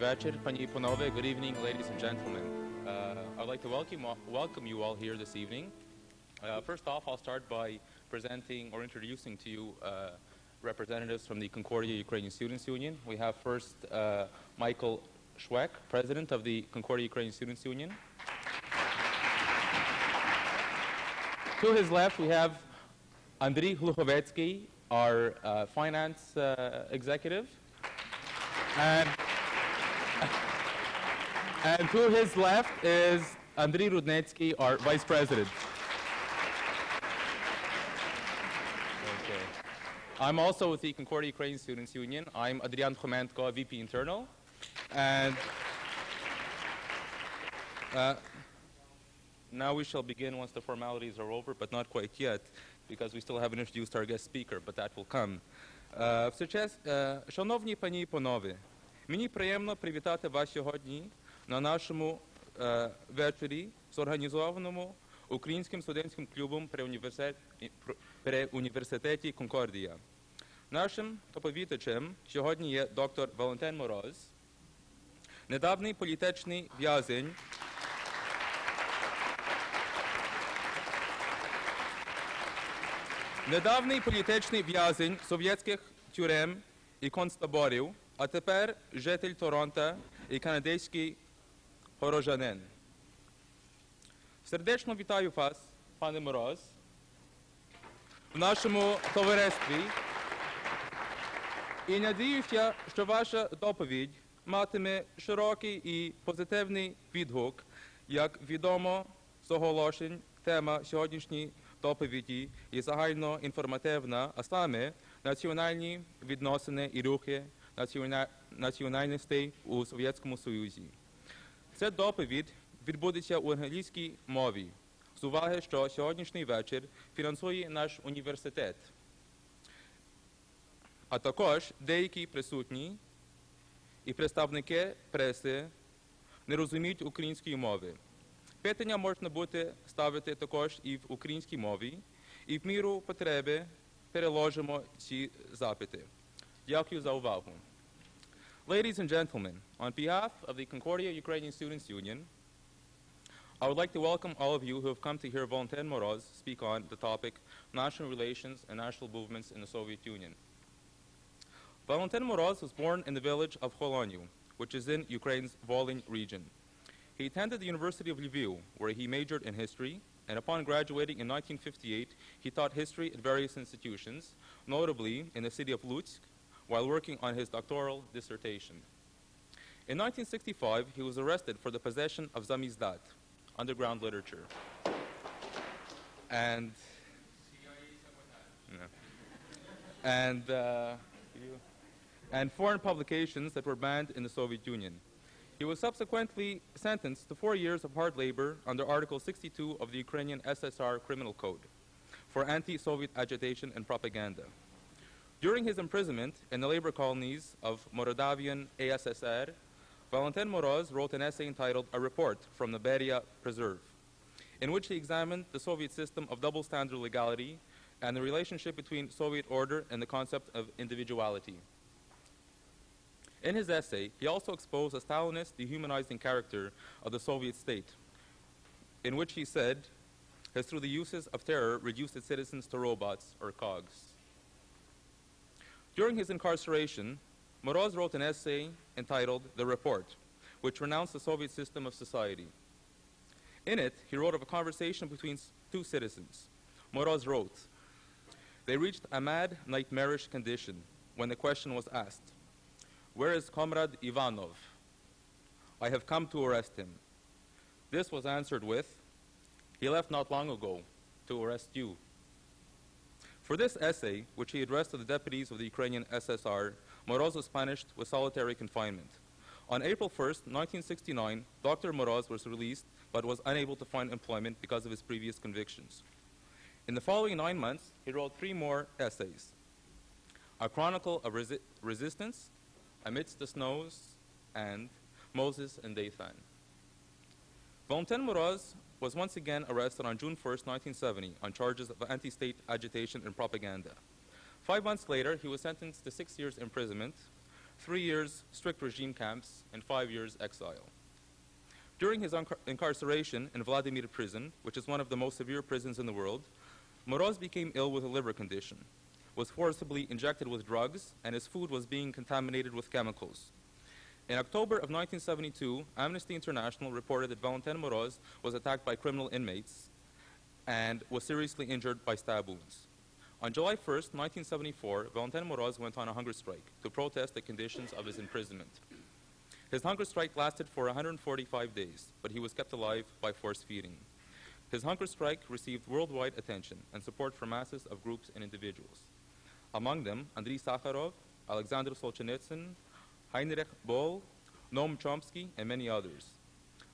вечір, пані і панове. Good evening, ladies and gentlemen. I'd like to welcome you all here this evening. First off, I'll start by presenting or introducing to you representatives from the Concordia Ukrainian Students Union. We have first Michael Schweck, President of the Concordia Ukrainian Students Union. To his left, we have Andriy Luhovy, our finance executive. And to his left is Andriy Rudnetsky, our vice president. Okay. I'm also with the Concordia Ukrainian Students Union. I'm Adrian Khomenko, VP Internal. And now we shall begin once the formalities are over, but not quite yet, because we still haven't introduced our guest speaker, but that will come. Шановні пані і панове, мені приємно привітати вас сьогодні на нашому вечорі, зорганізованому Українським студентським клубом при університеті Конкордія. Нашим доповідачем сьогодні є доктор Valentyn Moroz, недавній політичний в'язень, совєтських тюрем і концтаборів, а тепер житель Торонто і канадський горожанин. Сердечно вітаю вас, пане Мороз, в нашому товаристві і надіюся, що ваша доповідь матиме широкий і позитивний відгук. Як відомо з оголошень, тема сьогоднішньої доповіді є загально інформативна, а саме національні відносини і рухи національностей у Совєтському Союзі. Ця доповідь відбудеться у англійській мові, з уваги, що сьогоднішній вечір фінансує наш університет. А також деякі присутні і представники преси не розуміють української мови. Питання можна буде ставити також і в українській мові, і в міру потреби переложимо ці запити. Дякую за увагу. Ladies and gentlemen, on behalf of the Concordia Ukrainian Students Union, I would like to welcome all of you who have come to hear Valentyn Moroz speak on the topic National Relations and National Movements in the Soviet Union. Valentyn Moroz was born in the village of Volyn, which is in Ukraine's Volyn region. He attended the University of Lviv, where he majored in history, and upon graduating in 1958, he taught history at various institutions, notably in the city of Lutsk, while working on his doctoral dissertation. In 1965, he was arrested for the possession of samizdat, underground literature, and foreign publications that were banned in the Soviet Union. He was subsequently sentenced to 4 years of hard labor under Article 62 of the Ukrainian SSR Criminal Code for anti-Soviet agitation and propaganda. During his imprisonment in the labor colonies of Moldovan ASSR, Valentyn Moroz wrote an essay entitled A Report from the Beria Preserve, in which he examined the Soviet system of double standard legality and the relationship between Soviet order and the concept of individuality. In his essay, he also exposed the Stalinist dehumanizing character of the Soviet state, in which he said has through the uses of terror reduced its citizens to robots or cogs. During his incarceration, Moroz wrote an essay entitled The Report, which renounced the Soviet system of society. In it, he wrote of a conversation between two citizens. Moroz wrote, "They reached a mad, nightmarish condition when the question was asked, 'Where is Comrade Ivanov?' I have come to arrest him. This was answered with, 'He left not long ago to arrest you.'" For this essay, which he addressed to the deputies of the Ukrainian SSR, Moroz was punished with solitary confinement. On April 1st, 1969, Dr. Moroz was released but was unable to find employment because of his previous convictions. In the following 9 months, he wrote 3 more essays: A Chronicle of Resistance, Amidst the Snows, and Moses and Dathan. Valentyn Moroz was once again arrested on June 1st, 1970, on charges of anti-state agitation and propaganda. 5 months later, he was sentenced to 6 years imprisonment, 3 years strict regime camps, and 5 years exile. During his incarceration in Vladimir prison, which is one of the most severe prisons in the world, Moroz became ill with a liver condition, was forcibly injected with drugs, and his food was being contaminated with chemicals. In October of 1972, Amnesty International reported that Valentyn Moroz was attacked by criminal inmates and was seriously injured by stab wounds. On July 1st, 1974, Valentyn Moroz went on a hunger strike to protest the conditions of his imprisonment. His hunger strike lasted for 145 days, but he was kept alive by force feeding. His hunger strike received worldwide attention and support from masses of groups and individuals. Among them, Andrei Sakharov, Alexander Solzhenitsyn, Heinrich Böll, Noam Chomsky, and many others.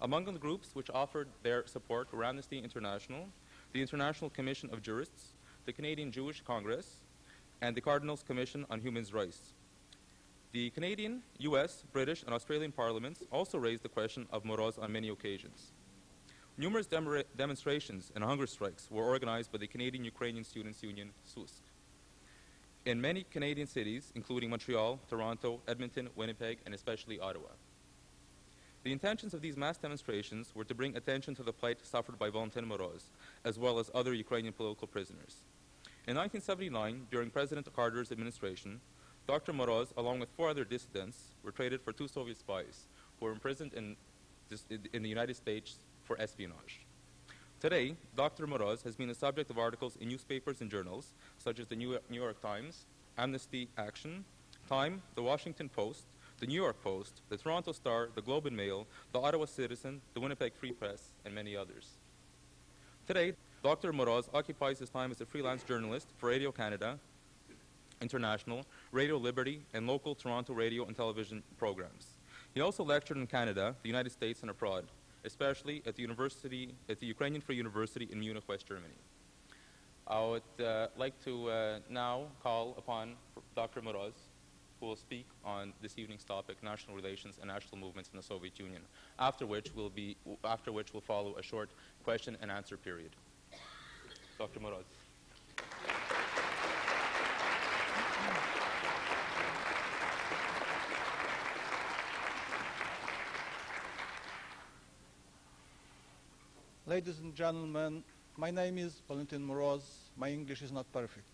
Among the groups which offered their support were Amnesty International, the International Commission of Jurists, the Canadian Jewish Congress, and the Cardinal's Commission on Human Rights. The Canadian, US, British, and Australian parliaments also raised the question of Moroz on many occasions. Numerous demonstrations and hunger strikes were organized by the Canadian Ukrainian Students' Union, SUSK, in many Canadian cities, including Montreal, Toronto, Edmonton, Winnipeg, and especially Ottawa. The intentions of these mass demonstrations were to bring attention to the plight suffered by Valentyn Moroz, as well as other Ukrainian political prisoners. In 1979, during President Carter's administration, Dr. Moroz, along with 4 other dissidents, were traded for 2 Soviet spies who were imprisoned in the United States for espionage. Today, Dr. Moroz has been the subject of articles in newspapers and journals, such as the New York Times, Amnesty Action, Time, the Washington Post, the New York Post, the Toronto Star, the Globe and Mail, the Ottawa Citizen, the Winnipeg Free Press, and many others. Today, Dr. Moroz occupies his time as a freelance journalist for Radio Canada International, Radio Liberty, and local Toronto radio and television programs. He also lectured in Canada, the United States, and abroad, especially at the Ukrainian Free University in Munich, West Germany. I would like to now call upon Dr. Moroz, who will speak on this evening's topic, national relations and national movements in the Soviet Union, after which will follow a short question and answer period. Dr. Moroz. Ladies and gentlemen, my name is Valentyn Moroz. My English is not perfect.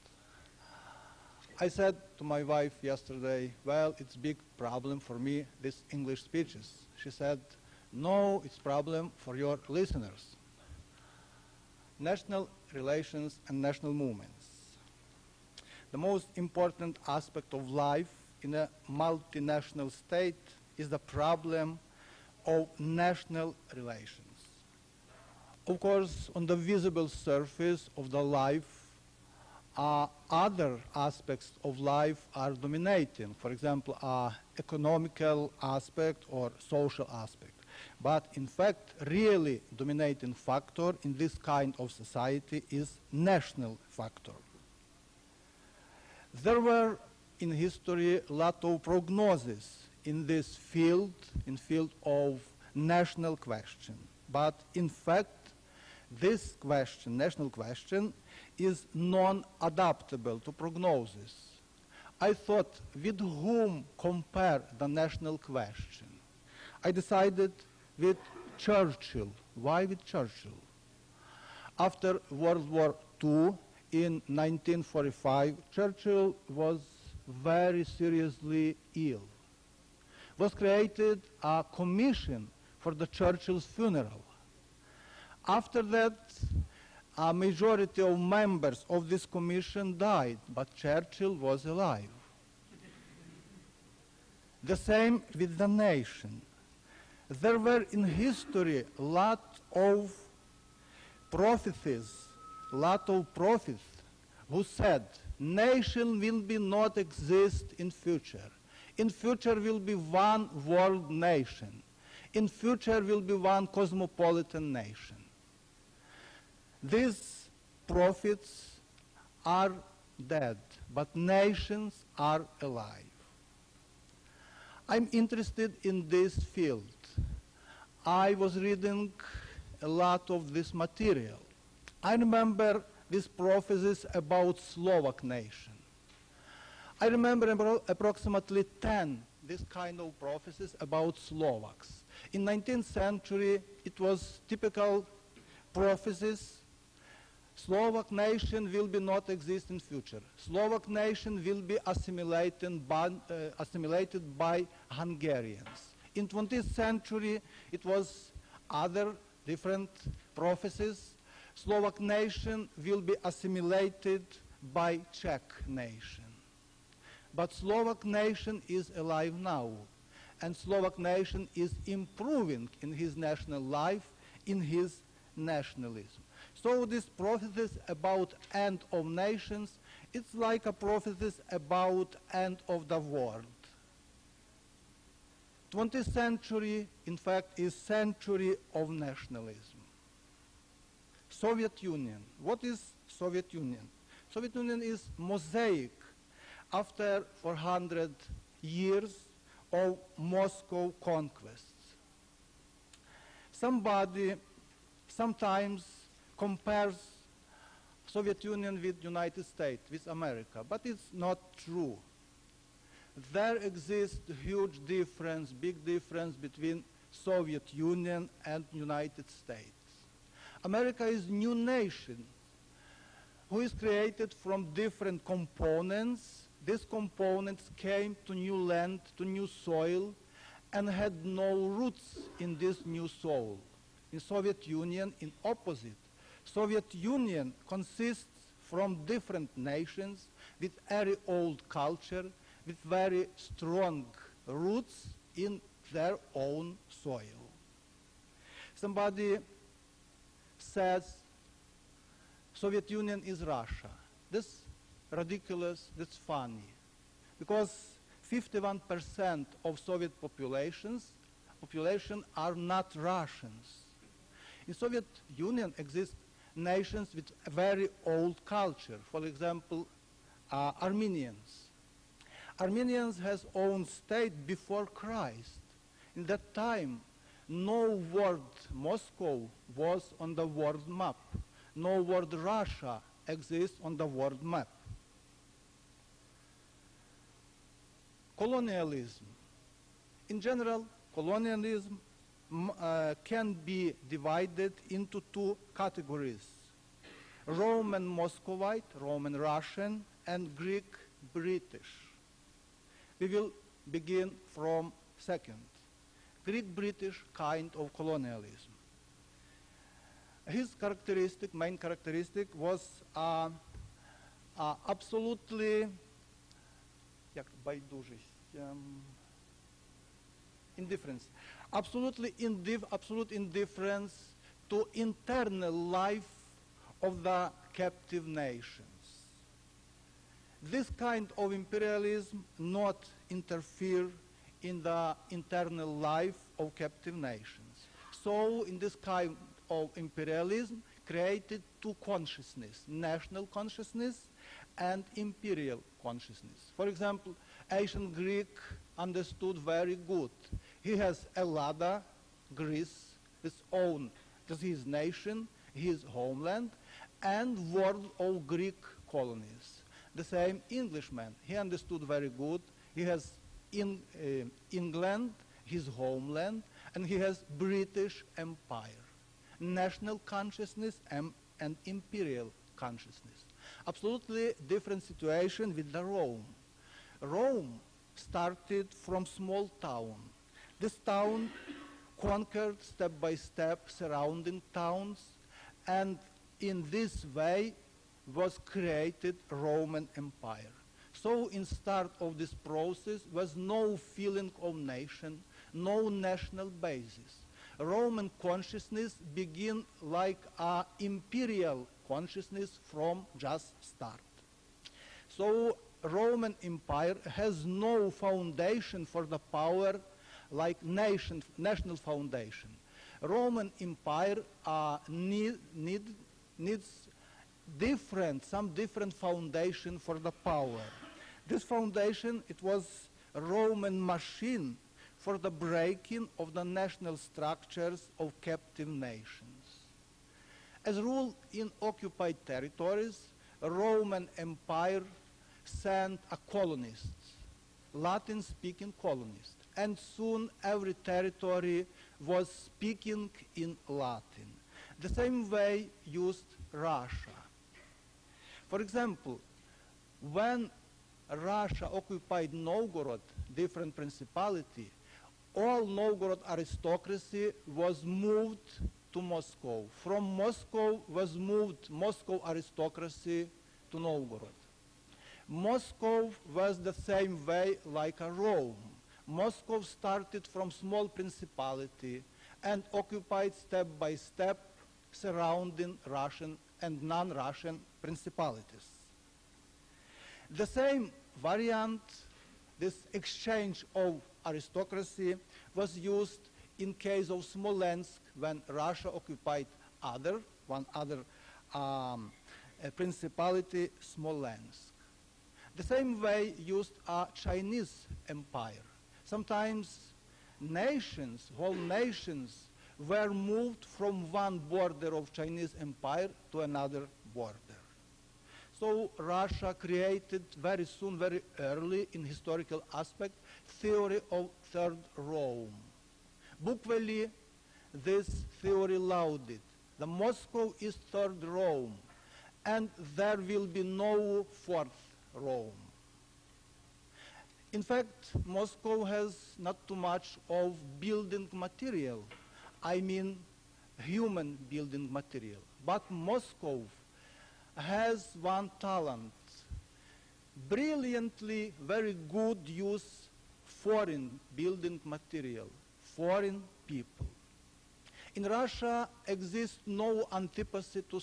I said to my wife yesterday, well, it's a big problem for me, these English speeches. She said, no, it's a problem for your listeners. National relations and national movements. The most important aspect of life in a multinational state is the problem of national relations. Of course, on the visible surface of the life, other aspects of life are dominating. For example, economical aspect or social aspect. But in fact, really dominating factor in this kind of society is national factor. There were in history a lot of prognosis in this field, of national question. But in fact, this question, national question, is non-adaptable to prognosis. I thought, with whom compare the national question? I decided with Churchill. Why with Churchill? After World War II, in 1945, Churchill was very seriously ill. Was created a commission for the Churchill's funeral. After that, a majority of members of this commission died, but Churchill was alive. The same with the nation. There were in history a lot of prophecies, who said, nation will be not exist in future. In future will be one world nation. In future will be one cosmopolitan nation. These prophets are dead, but nations are alive. I'm interested in this field. I was reading a lot of this material. I remember these prophecies about Slovak nation. I remember approximately 10 this kind of prophecies about Slovaks. In 19th century, it was typical prophecies. Slovak nation will be not exist in future. Slovak nation will be assimilated by Hungarians. In 20th century, it was other different prophecies. Slovak nation will be assimilated by Czech nation. But Slovak nation is alive now, and Slovak nation is improving in his national life, in his nationalism. So these prophecies about end of nations, it's like a prophecies about end of the world. 20th century, in fact, is century of nationalism. Soviet Union. What is Soviet Union? Soviet Union is mosaic after 400 years of Moscow conquests. Somebody sometimes compares Soviet Union with United States, with America, but it's not true. There exists a huge difference, big difference between Soviet Union and United States. America is a new nation who is created from different components. These components came to new land, to new soil, and had no roots in this new soil. In Soviet Union, in opposite. Soviet Union consists from different nations with very old culture, with very strong roots in their own soil. Somebody says Soviet Union is Russia. This ridiculous, that's funny, because 51% of Soviet population are not Russians. In Soviet Union exist nations with a very old culture. For example, Armenians. Armenians has own state before Christ. In that time, no word Moscow was on the world map. No word Russia exists on the world map. Colonialism. In general, colonialism can be divided into two categories: Roman Muscovite, Roman Russian, and Greek British. We will begin from second, Greek British kind of colonialism. His characteristic, main characteristic, was absolutely indifference. Absolute indifference to internal life of the captive nations. This kind of imperialism not interfere in the internal life of captive nations. So in this kind of imperialism created two consciousness, national consciousness and imperial consciousness. For example, ancient Greek understood very good. He has Ellada, Greece, his own, this is his nation, his homeland, and world of Greek colonies. The same Englishman, he understood very good. He has England, his homeland, and he has British Empire. National consciousness and imperial consciousness. Absolutely different situation with the Rome. Rome started from small town. This town conquered step by step surrounding towns, and in this way was created Roman Empire. So in start of this process was no feeling of nation, no national basis. Roman consciousness begin like a imperial consciousness from just start. So Roman Empire has no foundation for the power like national foundation. Roman Empire needs some different foundation for the power. This foundation, it was a Roman machine for the breaking of the national structures of captive nations. As rule in occupied territories, Roman Empire sent colonists. Latin-speaking colonies, and soon every territory was speaking in Latin. The same way used Russia. For example, when Russia occupied Novgorod, different principality, all Novgorod aristocracy was moved to Moscow. From Moscow was moved Moscow aristocracy to Novgorod. Moscow was the same way like a Rome. Moscow started from small principality and occupied step by step surrounding Russian and non-Russian principalities. The same variant, this exchange of aristocracy, was used in case of Smolensk when Russia occupied one other principality, Smolensk. The same way used a Chinese empire. Sometimes nations, whole nations, were moved from one border of Chinese empire to another border. So Russia created very soon, very early in historical aspect, theory of Third Rome. Bukvally, this theory lauded. The Moscow is Third Rome, and there will be no Fourth Rome. In fact, Moscow has not too much of building material. I mean human building material. But Moscow has one talent, brilliantly very good use foreign building material, foreign people. In Russia exists no antipathy to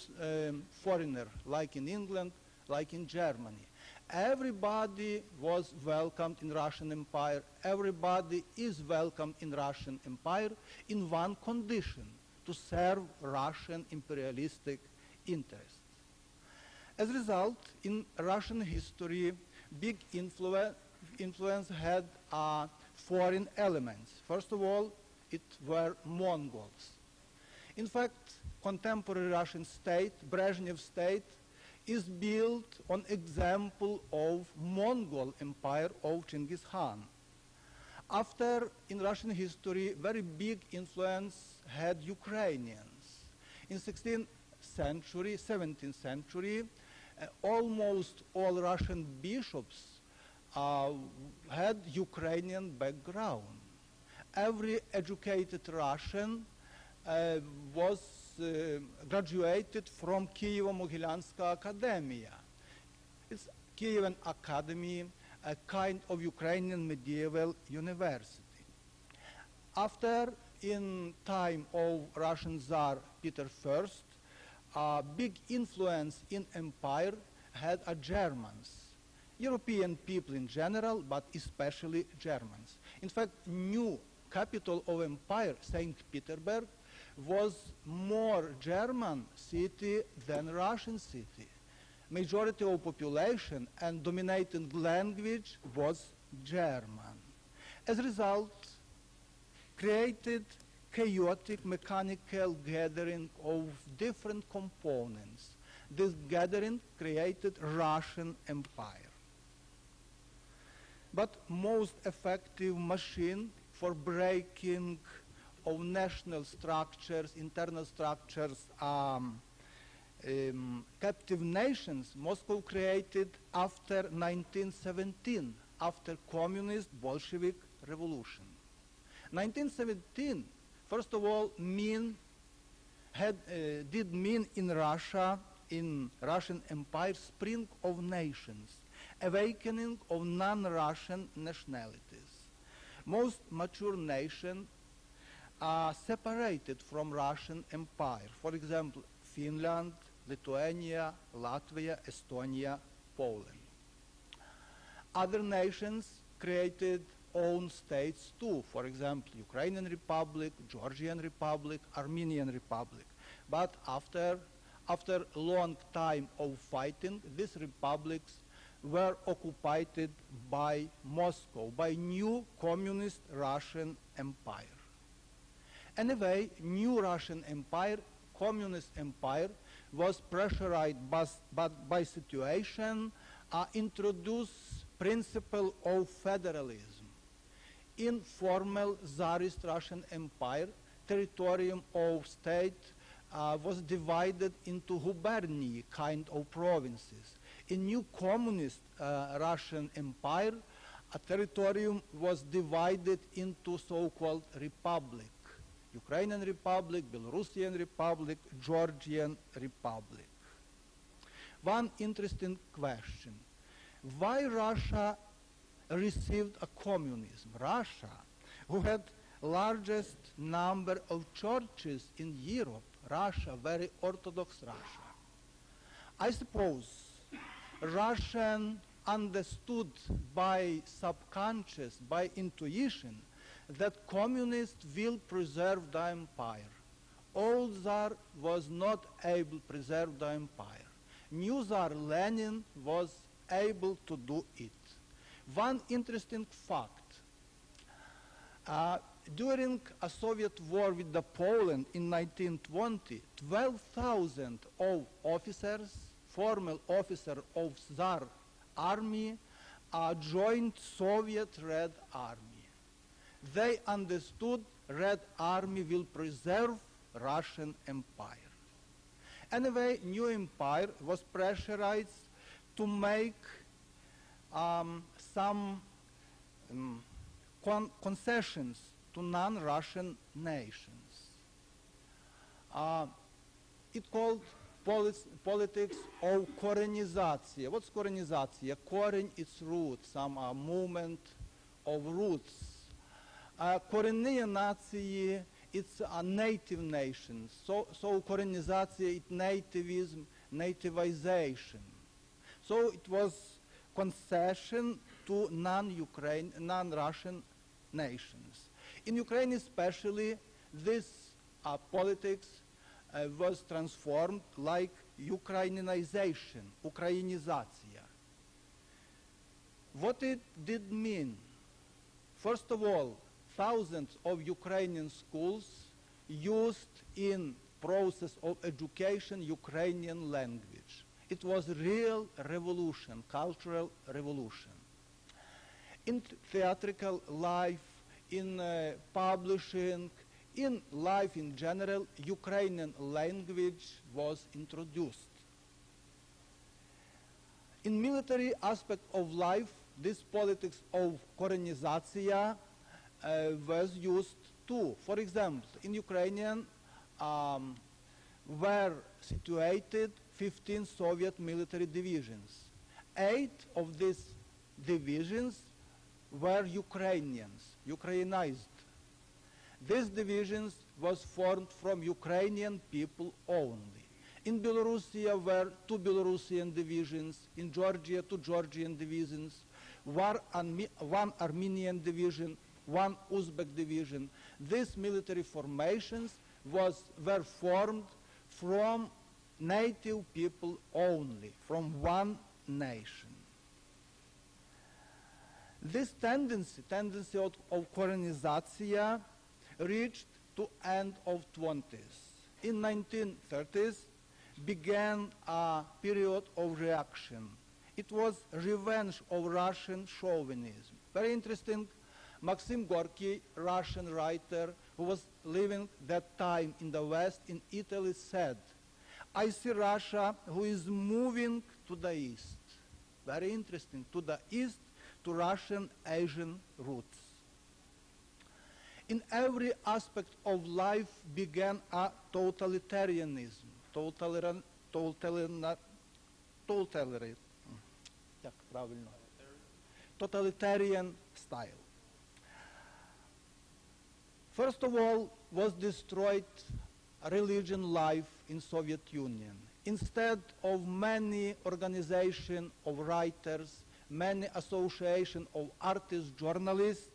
foreigner, like in England, like in Germany. Everybody was welcomed in Russian Empire. Everybody is welcome in Russian Empire in one condition, to serve Russian imperialistic interests. As a result, in Russian history, big influence had foreign elements. First of all, it were Mongols. In fact, contemporary Russian state, Brezhnev state, is built on example of Mongol empire of Genghis Khan. After, in Russian history, very big influence had Ukrainians. In 16th century, 17th century, almost all Russian bishops had Ukrainian background. Every educated Russian was graduated from Kyivo-Mogilyanska Academia. It's Kievan Academy, a kind of Ukrainian medieval university. After, in time of Russian Tsar Peter I, big influence in empire had Germans, European people in general, but especially Germans. In fact, new capital of empire, St. Petersburg, was more German city than Russian city. Majority of population and dominating language was German. As a result, created chaotic mechanical gathering of different components. This gathering created Russian Empire. But most effective machine for breaking of national structures, internal structures, captive nations, Moscow created after 1917, after communist Bolshevik revolution. 1917, first of all, did mean in Russia, in Russian Empire, spring of nations, awakening of non-Russian nationalities. Most mature nations are separated from Russian Empire. For example, Finland, Lithuania, Latvia, Estonia, Poland. Other nations created own states too. For example, Ukrainian Republic, Georgian Republic, Armenian Republic. But after a long time of fighting, these republics were occupied by Moscow, by new communist Russian Empire. Anyway, new Russian Empire, communist empire, was pressurized by situation, introduced principle of federalism. In formal Tsarist Russian Empire, territorium of state was divided into gubernii, kind of provinces. In new communist Russian Empire, a territorium was divided into so-called republic. Ukrainian Republic, Belarusian Republic, Georgian Republic. One interesting question. Why Russia received a communism? Russia, who had largest number of churches in Europe, Russia, very Orthodox Russia. I suppose Russian understood by subconscious, by intuition, that communists will preserve the empire. Old Tsar was not able to preserve the empire. New Tsar Lenin was able to do it. One interesting fact, during a Soviet war with the Poland in 1920, 12,000 of officers, former officers of Tsar army, joined Soviet Red Army. They understood Red Army will preserve Russian Empire. Anyway, new empire was pressurized to make some concessions to non-Russian nations. It called politics of korenization. What's korenization? Korень is root, some movement of roots. Коренные нации, it's a native nation. So korenization, it's nativism, nativization. So it was concession to non-Russian nations. In Ukraine especially, this politics was transformed like Ukrainianization, Ukrainization. What it did mean? First of all, thousands of Ukrainian schools used in process of education Ukrainian language. It was real revolution, cultural revolution. In theatrical life, in publishing, in life in general, Ukrainian language was introduced. In military aspect of life, this politics of korenization was used too. For example, in Ukrainian were situated 15 Soviet military divisions. 8 of these divisions were Ukrainians, Ukrainized. These divisions was formed from Ukrainian people only. In Belarusia were 2 Belarusian divisions, in Georgia 2 Georgian divisions, one Armenian division, 1 Uzbek division. These military formations were formed from native people only, from one nation. This tendency of korenization reached to end of 20s. In 1930s began a period of reaction. It was revenge of Russian chauvinism. Very interesting. Maxim Gorky, Russian writer who was living that time in the West, in Italy, said, "I see Russia who is moving to the east." Very interesting, to the east, to Russian Asian roots. In every aspect of life began a totalitarianism, totalitarian style. First of all, was destroyed religion life in Soviet Union. Instead of many organizations of writers, many associations of artists, journalists,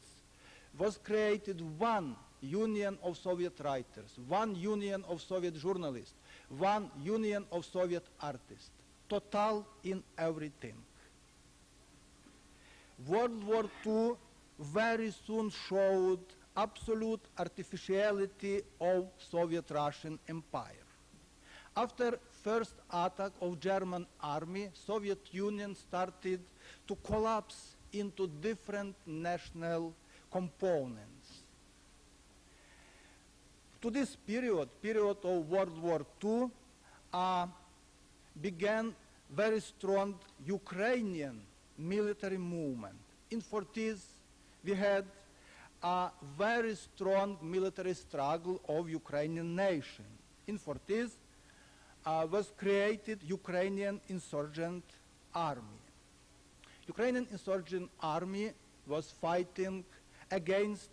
was created one union of Soviet writers, one union of Soviet journalists, one union of Soviet artists, total in everything. World War II very soon showed absolute artificiality of Soviet Russian Empire. After first attack of German army, Soviet Union started to collapse into different national components. To this period of World War II, began very strong Ukrainian military movement. In 40s, we had a very strong military struggle of Ukrainian nation. In 40s, was created Ukrainian insurgent army. Ukrainian insurgent army was fighting against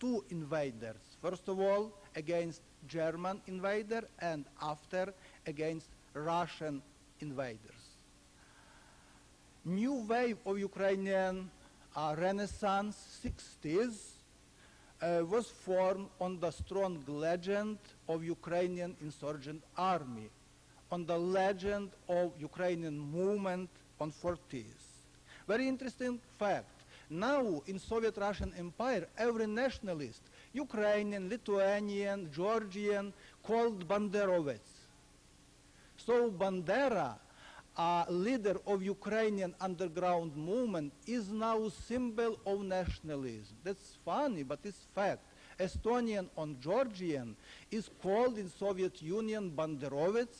two invaders. First of all, against German invader, and after against Russian invaders. New wave of Ukrainian Renaissance 60s was formed on the strong legend of Ukrainian insurgent army, on the legend of Ukrainian movement on 40s. Very interesting fact. Now in Soviet Russian Empire, every nationalist, Ukrainian, Lithuanian, Georgian, called Banderovets. So Bandera, a leader of Ukrainian underground movement, is now symbol of nationalism. That's funny, but it's fact. Estonian or Georgian is called in Soviet Union Banderovets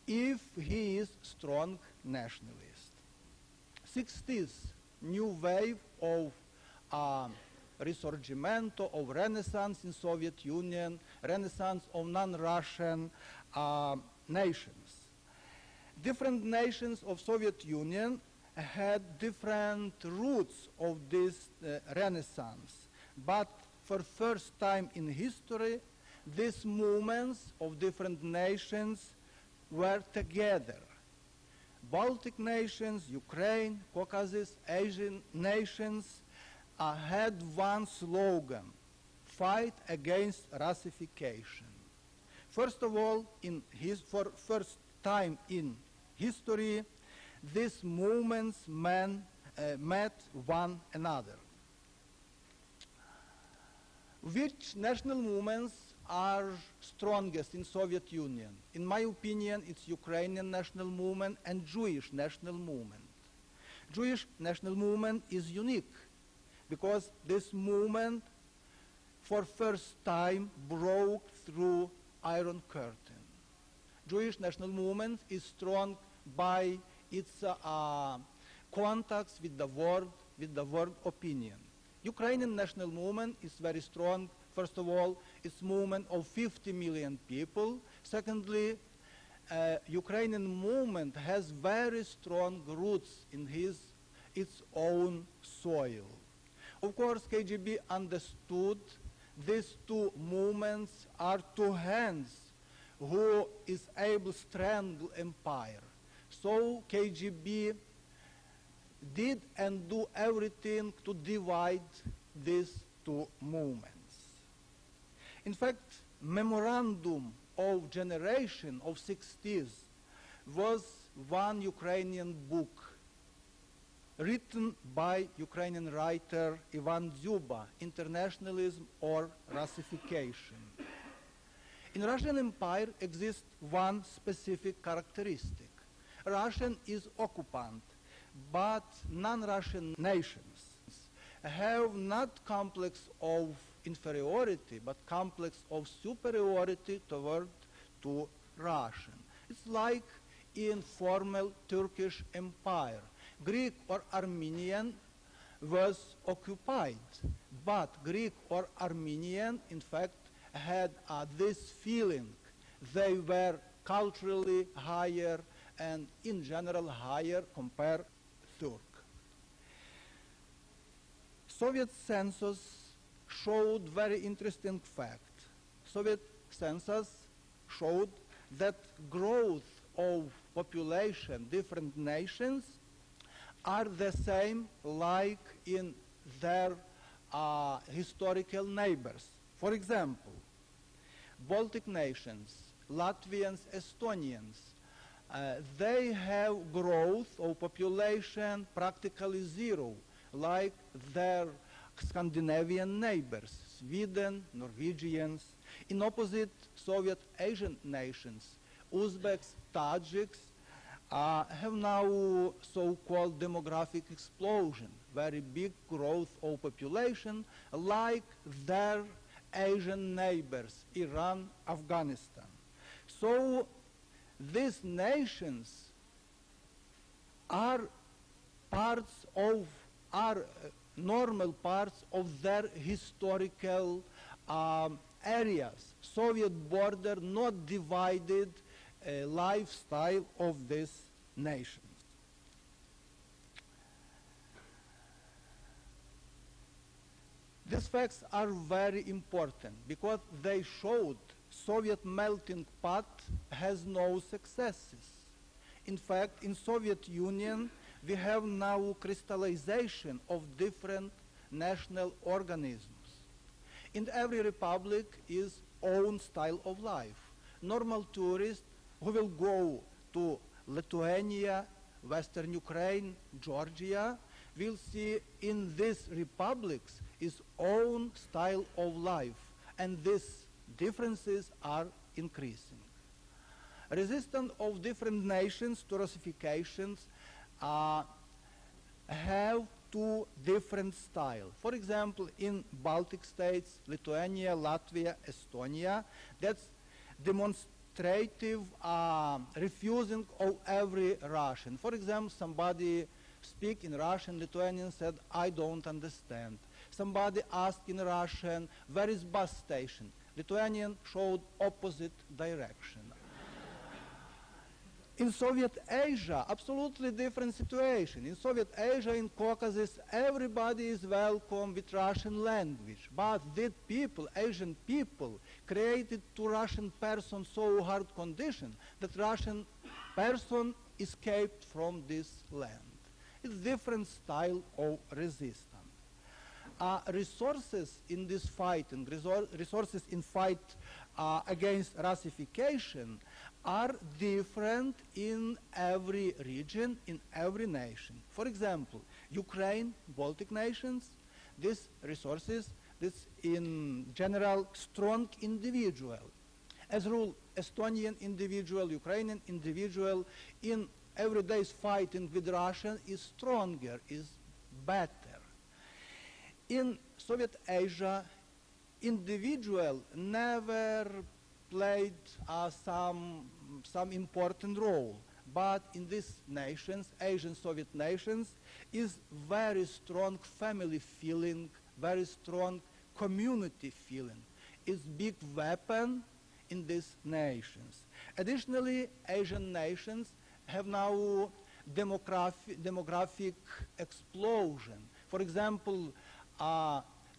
if he is strong nationalist. 60s, new wave of Risorgimento, of Renaissance in Soviet Union, Renaissance of non-Russian nations. Different nations of Soviet Union had different roots of this Renaissance, but for first time in history, these movements of different nations were together. Baltic nations, Ukraine, Caucasus, Asian nations had one slogan: fight against Russification. First of all, for first time in history, these movements met one another. Which national movements are strongest in Soviet Union? In my opinion, it's Ukrainian national movement and Jewish national movement. Jewish national movement is unique because this movement for first time broke through Iron Curtain. Jewish national movement is strong by its contacts with the world opinion. Ukrainian national movement is very strong. First of all, it's movement of 50 million people. Secondly, Ukrainian movement has very strong roots in its own soil. Of course, KGB understood these two movements are two hands who is able to strangle empire. So KGB did and do everything to divide these two movements. In fact, memorandum of generation of 60s was one Ukrainian book written by Ukrainian writer Ivan Dzyuba, Internationalism or Russification. In Russian Empire exists one specific characteristic. Russian is occupant, but non-Russian nations have not complex of inferiority, but complex of superiority toward to Russian. It's like in formal Turkish Empire. Greek or Armenian was occupied, but Greek or Armenian, in fact, had this feeling. They were culturally higher and in general higher compared to Turk. Soviet census showed very interesting fact. Soviet census showed that growth of population, different nations, are the same like in their historical neighbors. For example, Baltic nations, Latvians, Estonians, they have growth of population practically zero, like their Scandinavian neighbors, Sweden, Norwegians. In opposite, Soviet Asian nations Uzbeks, Tajiks have now so-called demographic explosion, very big growth of population like their Asian neighbors, Iran, Afghanistan. So these nations are normal parts of their historical areas. Soviet border not divided lifestyle of these nations. These facts are very important because they showed Soviet melting pot has no successes. In fact, in Soviet Union, we have now crystallization of different national organisms. In every republic is own style of life. Normal tourist who will go to Lithuania, Western Ukraine, Georgia, will see in these republics its own style of life, and these differences are increasing. Resistance of different nations to Russifications have two different styles. For example, in Baltic states, Lithuania, Latvia, Estonia, that's demonstrative refusing of every Russian. For example, somebody speak in Russian, Lithuanian said, I don't understand. Somebody asked in Russian, where is bus station? Lithuanian showed opposite direction. In Soviet Asia, absolutely different situation. In Soviet Asia, in Caucasus, everybody is welcome with Russian language. But these people, Asian people, created to Russian person so hard condition that Russian person escaped from this land. It's different style of resistance. Resources in this fight and resources in fight against Russification are different in every region, in every nation. For example, Ukraine, Baltic nations, these resources, this in general strong individual. As a rule, Estonian individual, Ukrainian individual in everyday fighting with Russian is stronger, is better. In Soviet Asia, individual never played some important role, but in these nations, Asian Soviet nations, is very strong family feeling, very strong community feeling. It's big weapon in these nations. Additionally, Asian nations have now demographic explosion. For example,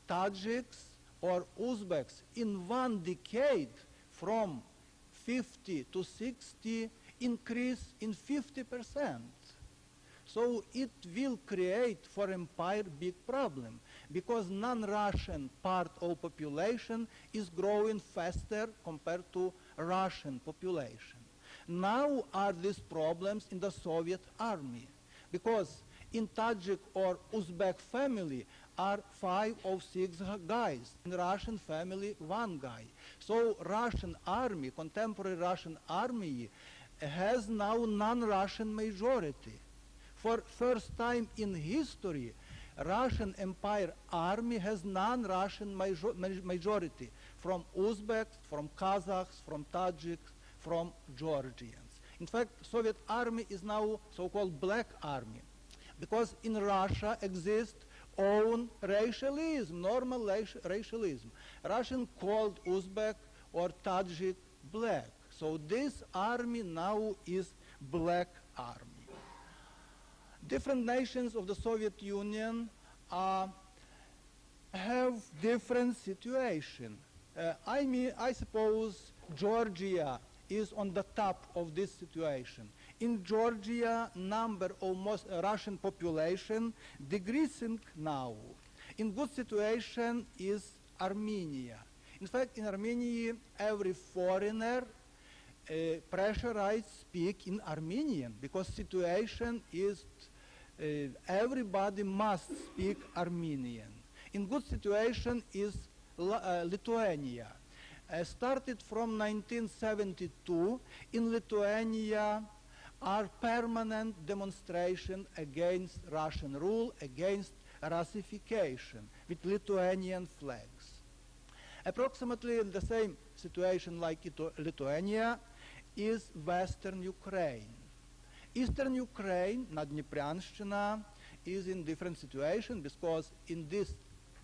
Tajiks or Uzbeks in one decade from 50 to 60 increase in 50%. So it will create for empire big problem because non-Russian part of population is growing faster compared to Russian population. Now are these problems in the Soviet army because in Tajik or Uzbek family are 5 or 6 guys. In Russian family, 1 guy. So Russian army, contemporary Russian army, has now non-Russian majority. For first time in history, Russian Empire army has non-Russian majority from Uzbeks, from Kazakhs, from Tajiks, from Georgians. In fact, Soviet army is now so-called black army because in Russia exists own racialism, normal racialism. Russian called Uzbek or Tajik black. So this army now is black army. Different nations of the Soviet Union have different situation. I suppose Georgia is on the top of this situation. In Georgia, number of most Russian population decreasing now. In good situation is Armenia. In fact, in Armenia, every foreigner pressurized speak in Armenian because situation is everybody must speak Armenian. In good situation is Lithuania. started from 1972 in Lithuania are permanent demonstration against Russian rule, against Russification, with Lithuanian flags. Approximately in the same situation like Lithuania is Western Ukraine. Eastern Ukraine, Nadnepranshchina, is in different situation because in this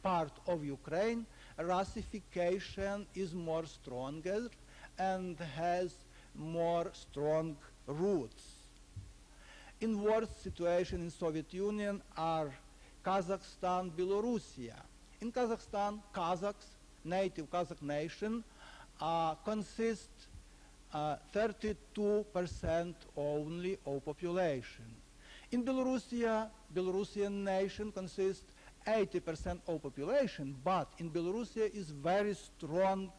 part of Ukraine, Russification is more stronger and has more strong roots. In worse situation in Soviet Union are Kazakhstan, Belarusia. In Kazakhstan, Kazakhs, native Kazakh nation, consist 32% only of population. In Belarusia, Belarusian nation consists 80% of population, but in Belarusia is very strong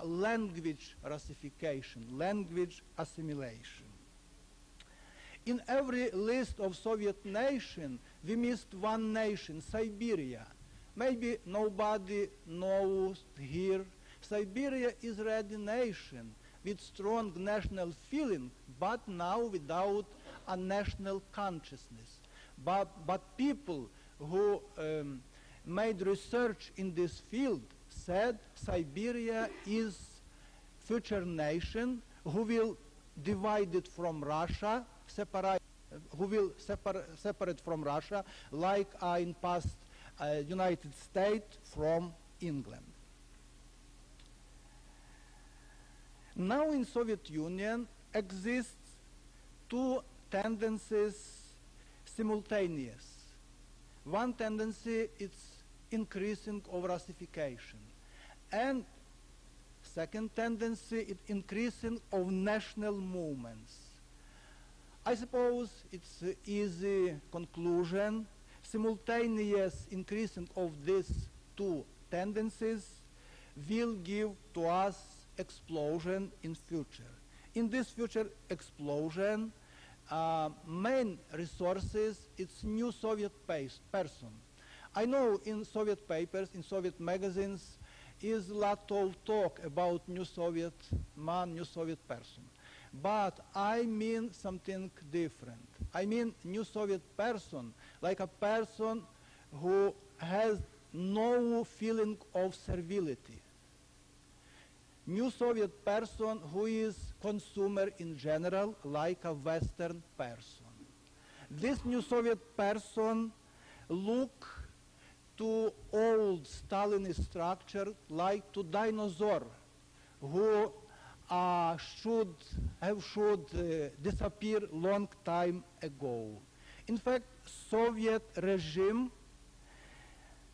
language Russification, language assimilation. In every list of Soviet nation, we missed one nation, Siberia. Maybe nobody knows here. Siberia is a ready nation with strong national feeling, but now without a national consciousness. But people who made research in this field said Siberia is future nation who will divide it from Russia, separate from Russia, like in past United States from England. Now in Soviet Union exists two tendencies simultaneous. One tendency is increasing of Russification, and second tendency is increasing of national movements. I suppose it's an easy conclusion. Simultaneous increasing of these two tendencies will give to us explosion in future. In this future explosion, main resources, it's new Soviet person. I know in Soviet papers, in Soviet magazines, is a lot of talk about new Soviet man, new Soviet person. But I mean something different. I mean new Soviet person, like a person who has no feeling of servility. New Soviet person who is consumer in general, like a Western person. This new Soviet person look to old Stalinist structure like to dinosaur who should disappear long time ago. In fact, Soviet regime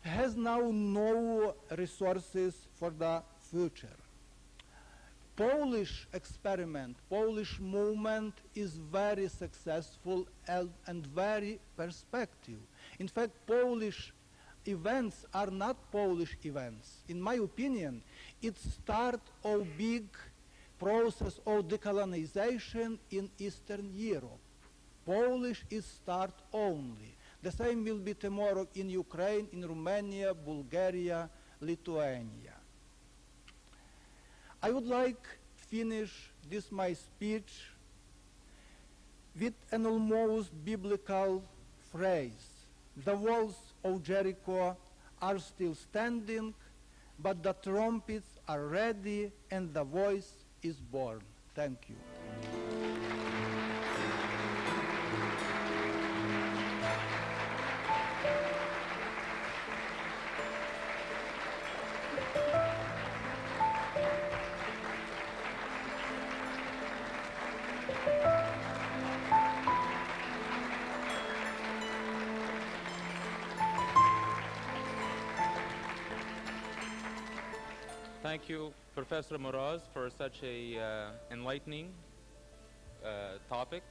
has now no resources for the future. Polish experiment, Polish movement is very successful and very perspective. In fact, Polish events are not Polish events. In my opinion, it's start of big process of decolonization in Eastern Europe. Polish is start only. The same will be tomorrow in Ukraine, in Romania, Bulgaria, Lithuania. I would like to finish this my speech with an almost biblical phrase. The walls of Jericho are still standing, but the trumpets are ready and the voice is born. Thank you. Thank you, Professor Moroz, for such a enlightening topic.